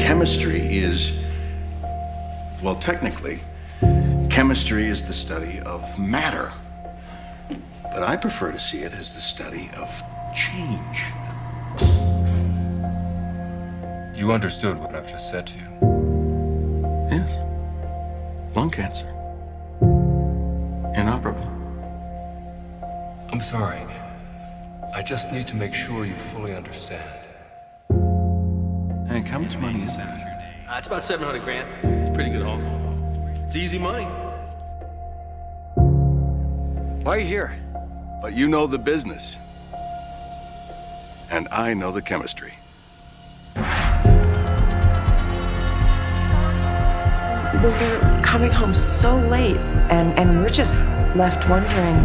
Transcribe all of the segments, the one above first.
chemistry is, well, technically, chemistry is the study of matter. But I prefer to see it as the study of change. You understood what I've just said to you? Yes. Lung cancer. Inoperable. I'm sorry. I just need to make sure you fully understand. Hank, how much money is that? It's about 700 grand. It's pretty good haul. It's easy money. Why are you here? But you know the business. And I know the chemistry. We're coming home so late, and we're just left wondering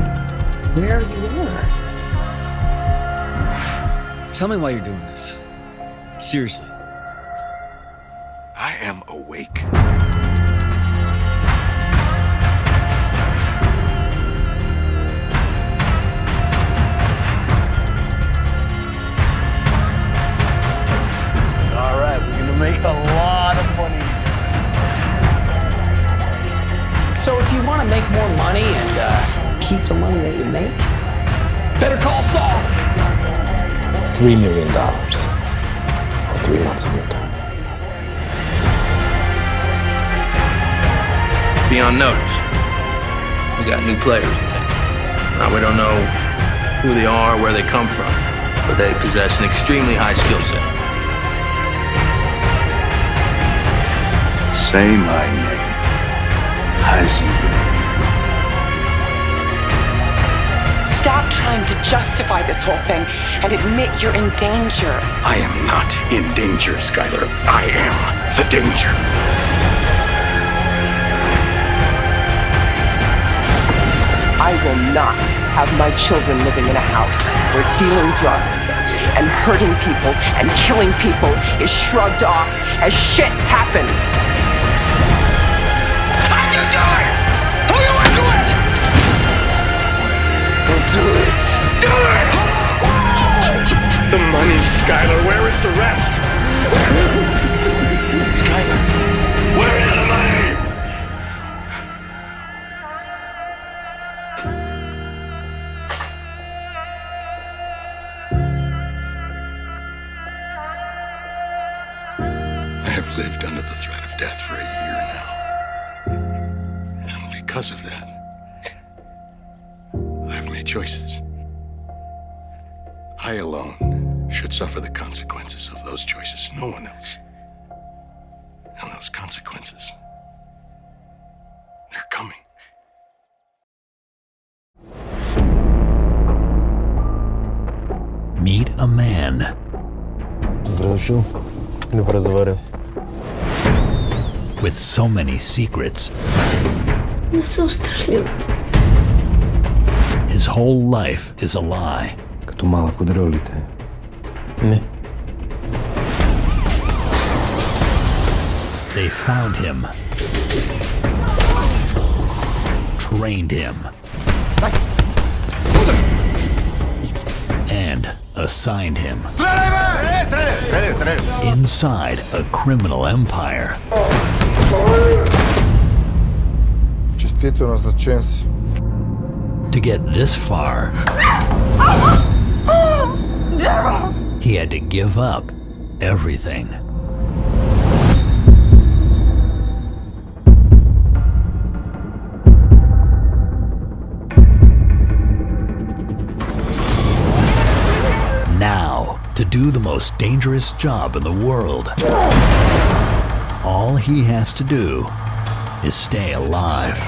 where you are. Tell me why you're doing this. Seriously. I am awake. All right, we're gonna make a lot of money. So if you want to make more money and keep the money that you make, better call Saul. $3 million for 3 months of your time. Be on notice. We got new players today. Now, we don't know who they are, where they come from, but they possess an extremely high skill set. Say my name. Heisenberg. Stop trying to justify this whole thing and admit you're in danger. I am not in danger, Skyler. I am the danger. I will not have my children living in a house where dealing drugs and hurting people and killing people is shrugged off as shit happens. How'd you do it? Who you want to it? Don't do it. Do it! The money, Skyler. Where is the rest? Skyler, where is the money? I have lived under the threat of death for a year now. And because of that, I've made choices. I alone should suffer the consequences of those choices, no one else. And those consequences, they're coming. Meet a man Дружу, не прозварив. with so many secrets. Не съм страхливец. His whole life is a lie. Като малък от ролите. Не. They found him, trained him, and assigned him inside a criminal empire. Честито, назначен си. To get this far, he had to give up everything. Now, to do the most dangerous job in the world, all he has to do is stay alive.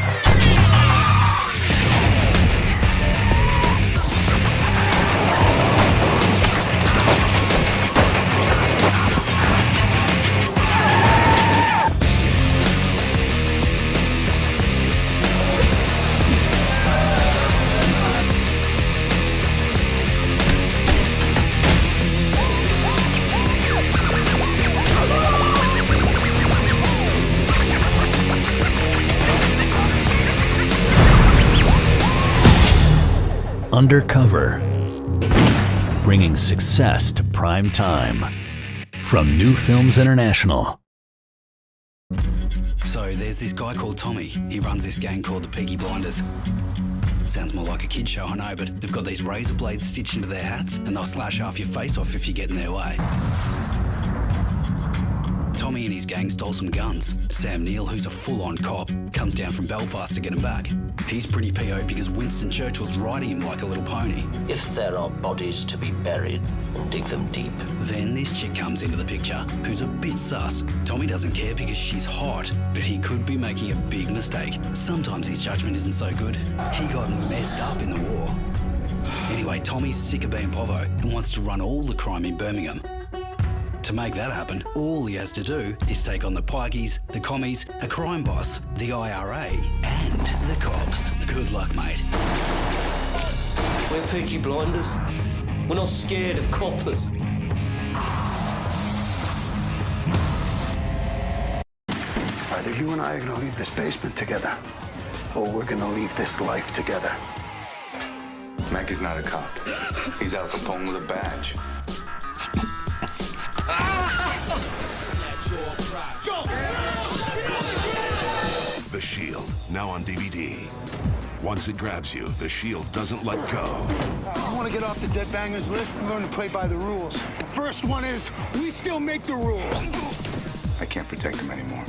Undercover, bringing success to prime time. From New Films International. there's this guy called Tommy. He runs this gang called the Peaky Blinders. Sounds more like a kid show, I know, but they've got these razor blades stitched into their hats and they'll slash half your face off if you get in their way. Tommy and his gang stole some guns. Sam Neill, who's a full-on cop, comes down from Belfast to get them back. He's pretty PO because Winston Churchill's riding him like a little pony. If there are bodies to be buried, dig them deep. Then this chick comes into the picture, who's a bit sus. Tommy doesn't care because she's hot, but he could be making a big mistake. Sometimes his judgment isn't so good. He got messed up in the war. Anyway, Tommy's sick of being Povo and wants to run all the crime in Birmingham. To make that happen, all he has to do is take on the Pikeys, the commies, a crime boss, the IRA, and the cops. Good luck, mate. We're Peaky Blinders. We're not scared of coppers. Either you and I are gonna leave this basement together, or we're gonna leave this life together. Mackey's not a cop. He's Al Capone with a badge. The Shield, now on DVD. Once it grabs you, The Shield doesn't let go. I want to get off the dead bangers list and learn to play by the rules. The first one is, we still make the rules. I can't protect him anymore.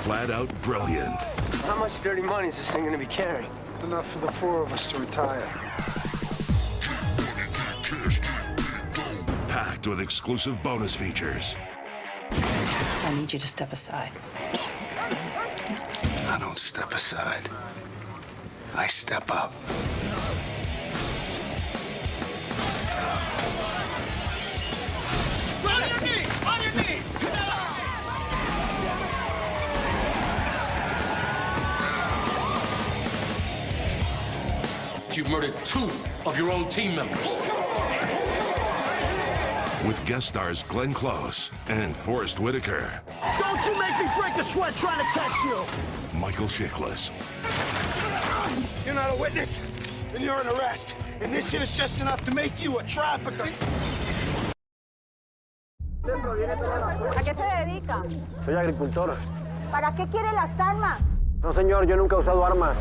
Flat out brilliant. How much dirty money is this thing gonna be carrying? Enough for the four of us to retire. Packed with exclusive bonus features. I need you to step aside. I don't step aside. I step up. On your knee! On your knee! You've murdered 2 of your own team members. With guest stars Glenn Close and Forrest Whitaker. Don't you make me break a sweat trying to catch you! Michael Chiklis. You're not a witness, then you're an arrest. And this shit is just enough to make you a trafficker. ¿A qué se dedica? Soy agricultor. ¿Para qué quiere las armas? No, señor, yo nunca he usado armas.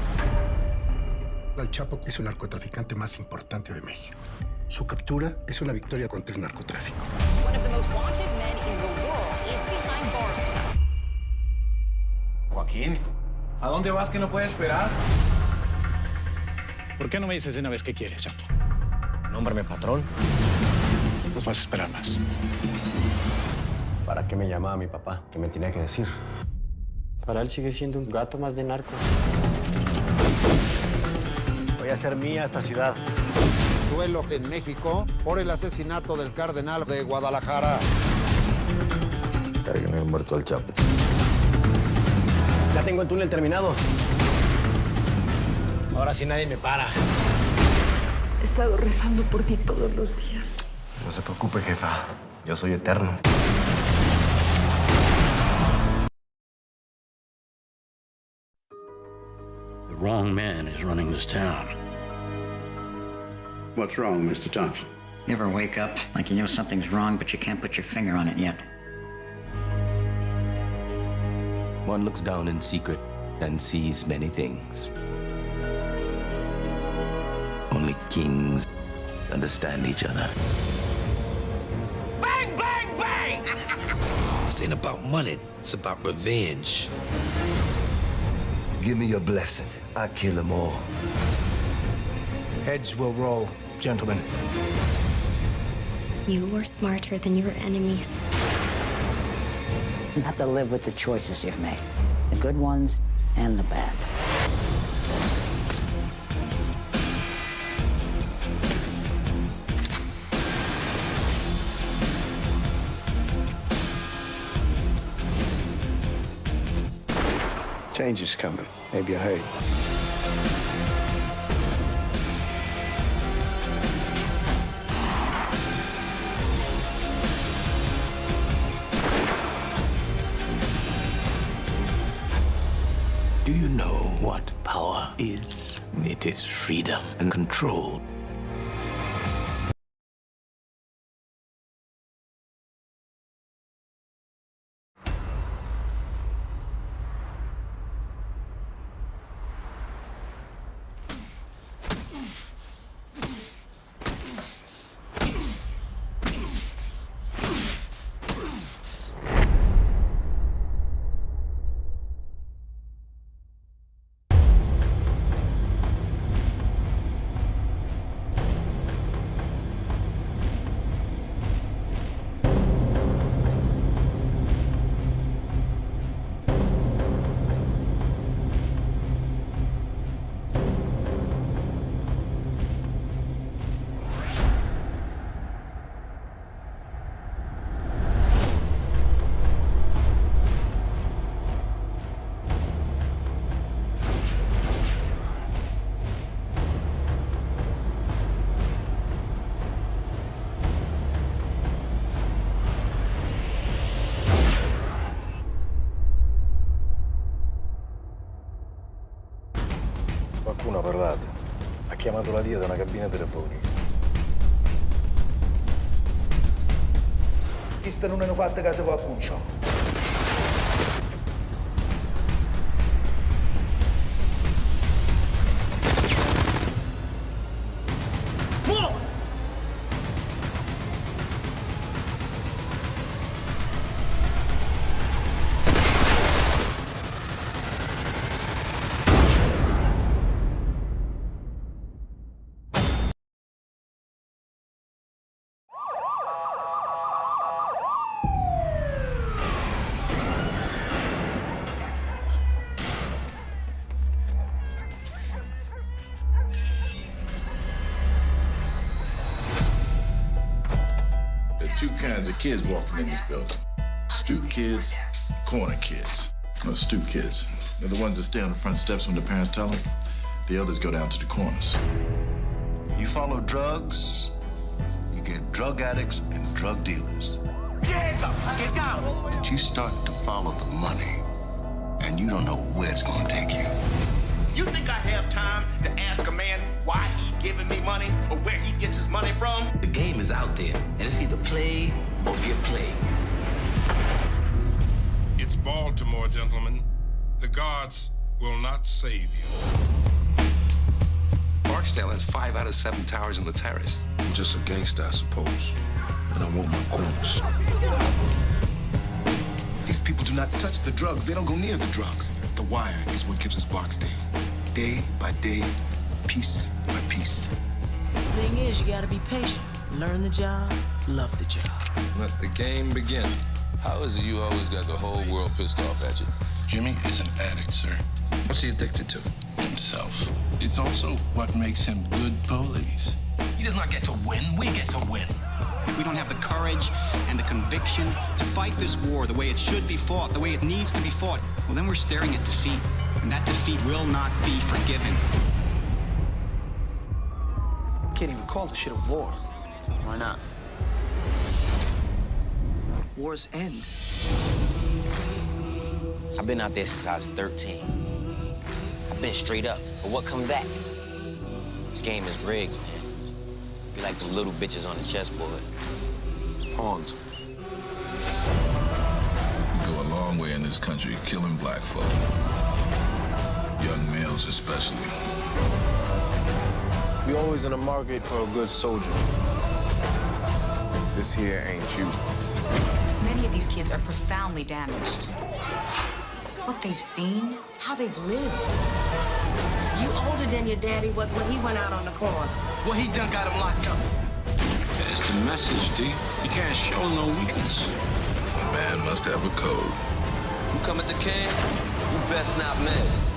El Chapo es el narcotraficante más importante de México. Su captura es una victoria contra el narcotráfico. One of the most wanted men in the world is behind bars. Joaquín, ¿a dónde vas que no puedes esperar? ¿Por qué no me dices de una vez qué quieres, Chapo? Nómbrame patrón. Pues vas a esperar más. ¿Para qué me llamaba mi papá? ¿Qué me tenía que decir? Para él sigue siendo un gato más de narco. Voy a hacer mía esta ciudad. Duelo en México por el asesinato del cardenal de Guadalajara. Carguen el muerto al Chapo. Ya tengo el túnel terminado. Ahora sí nadie me para. He estado rezando por ti todos los días. No se preocupe, jefa. Yo soy eterno. The wrong man is running this town. What's wrong, Mr. Thompson? You ever wake up like you know something's wrong, but you can't put your finger on it yet? One looks down in secret and sees many things. Only kings understand each other. Bang, bang, bang! This ain't about money, it's about revenge. Give me your blessing. I'll kill them all. Heads will roll, gentlemen. You were smarter than your enemies. You have to live with the choices you've made. The good ones and the bad. Change is coming. Maybe I heard. Do you know what power is? It is freedom and control. qualcuno ha parlato. Ha chiamato la DIA da una cabina telefonica. Questa non hanno fatta casa con Cuccio. Two kinds of kids walking in this building. Stoop kids, corner kids. No, stoop kids. They're the ones that stay on the front steps when their parents tell them. The others go down to the corners. You follow drugs, you get drug addicts and drug dealers. Get hands up! Get down! But you start to follow the money, and you don't know where it's gonna take you. You think I have time to ask a man why he giving me money or where he gets his money from? The game is out there, and it's either play or get played. It's Baltimore, gentlemen. The gods will not save you. Barksdale has 5 out of 7 towers in the terrace. I'm just a gangster, I suppose. And I want my corners. These people do not touch the drugs. They don't go near the drugs. The wire is what gives us Barksdale. Day by day, piece by piece. Thing is, you gotta be patient. Learn the job, love the job. Let the game begin. How is it you always got the whole world pissed off at you? Jimmy is an addict, sir. What's he addicted to? Himself. It's also what makes him good police. He does not get to win. We get to win. If we don't have the courage and the conviction to fight this war the way it should be fought, the way it needs to be fought, well, then we're staring at defeat. And that defeat will not be forgiven. Can't even call this shit a war. Why not? Wars end. I've been out there since I was 13. I've been straight up, but what come back? This game is rigged, man. Be like the little bitches on the chessboard. Pawns. You go a long way in this country killing black folk. Young males especially. We always in the market for a good soldier. This here ain't you. Many of these kids are profoundly damaged. What they've seen, how they've lived. You older than your daddy was when he went out on the corner. Well, he done got him locked up. That's the message, D. You can't show no weakness. A man must have a code. You come at the can, you best not miss.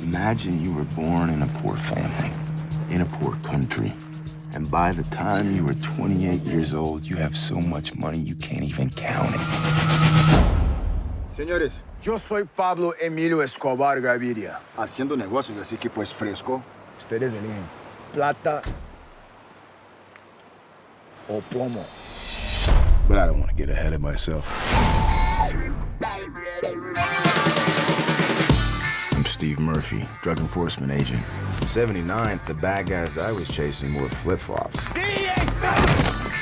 Imagine you were born in a poor family, in a poor country, and by the time you were 28 years old, you have so much money you can't even count it. Señores, yo soy Pablo Emilio Escobar Gaviria, haciendo negocios, así que pues fresco, ustedes eligen plata o plomo. But I don't want to get ahead of myself. I'm Steve Murphy, drug enforcement agent. In '79, the bad guys I was chasing wore flip-flops.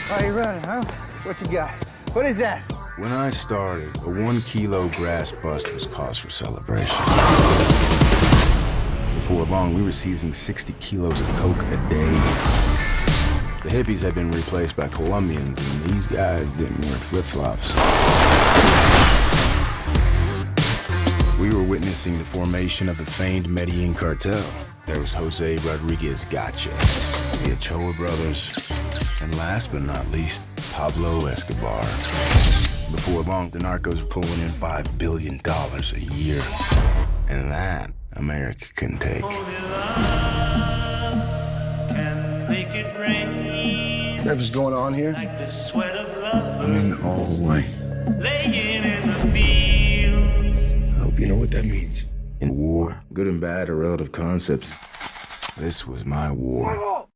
How you running, huh? What you got? What is that? When I started, a 1 kilo grass bust was cause for celebration. Before long, we were seizing 60 kilos of coke a day. The hippies had been replaced by Colombians, and these guys didn't wear flip-flops. We were witnessing the formation of the famed Medellin cartel. There was Jose Rodriguez Gacha, the Ochoa brothers, and last but not least, Pablo Escobar. Before long, the narcos were pulling in $5 billion a year. And that, America couldn't take. Whatever's going on here, I'm in all the way. I hope you know what that means. In war, good and bad are relative concepts. This was my war.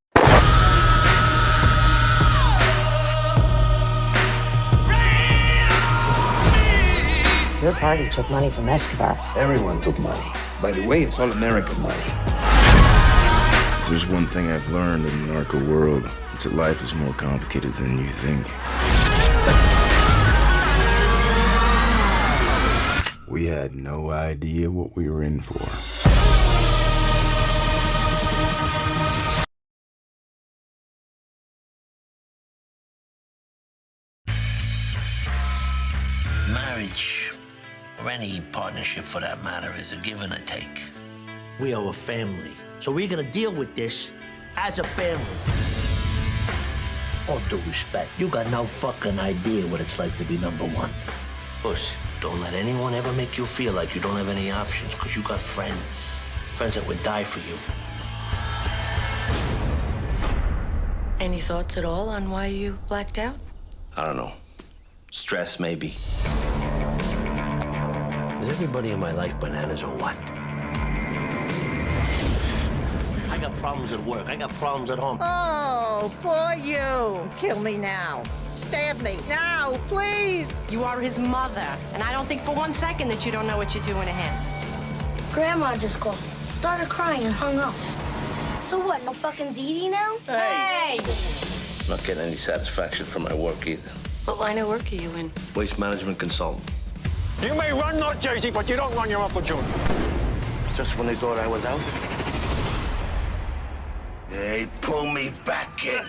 Your party took money from Escobar. Everyone took money. By the way, it's all American money. If there's one thing I've learned in the narco world, it's that life is more complicated than you think. We had no idea what we were in for. Marriage, or any partnership for that matter, is a give and a take. We are a family, so we're gonna deal with this as a family. All due respect, you got no fucking idea what it's like to be number one. Puss, don't let anyone ever make you feel like you don't have any options, because you got friends. Friends that would die for you. Any thoughts at all on why you blacked out? I don't know. Stress, maybe. Is everybody in my life bananas or what? I got problems at work. I got problems at home. Oh, for you. Kill me now. Stab me now, please. You are his mother, and I don't think for 1 second that you don't know what you're doing to him. Grandma just called, started crying and hung up. So what, no fucking ZD now? Hey! Not getting any satisfaction from my work either. What line of work are you in? Waste management consultant. You may run North Jersey, but you don't run your Uncle June. Just when they thought I was out, they pull me back in.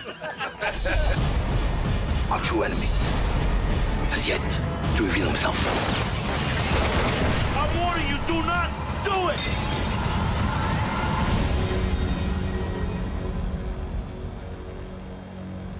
Our true enemy has yet to reveal himself. I'm warning you, do not do it!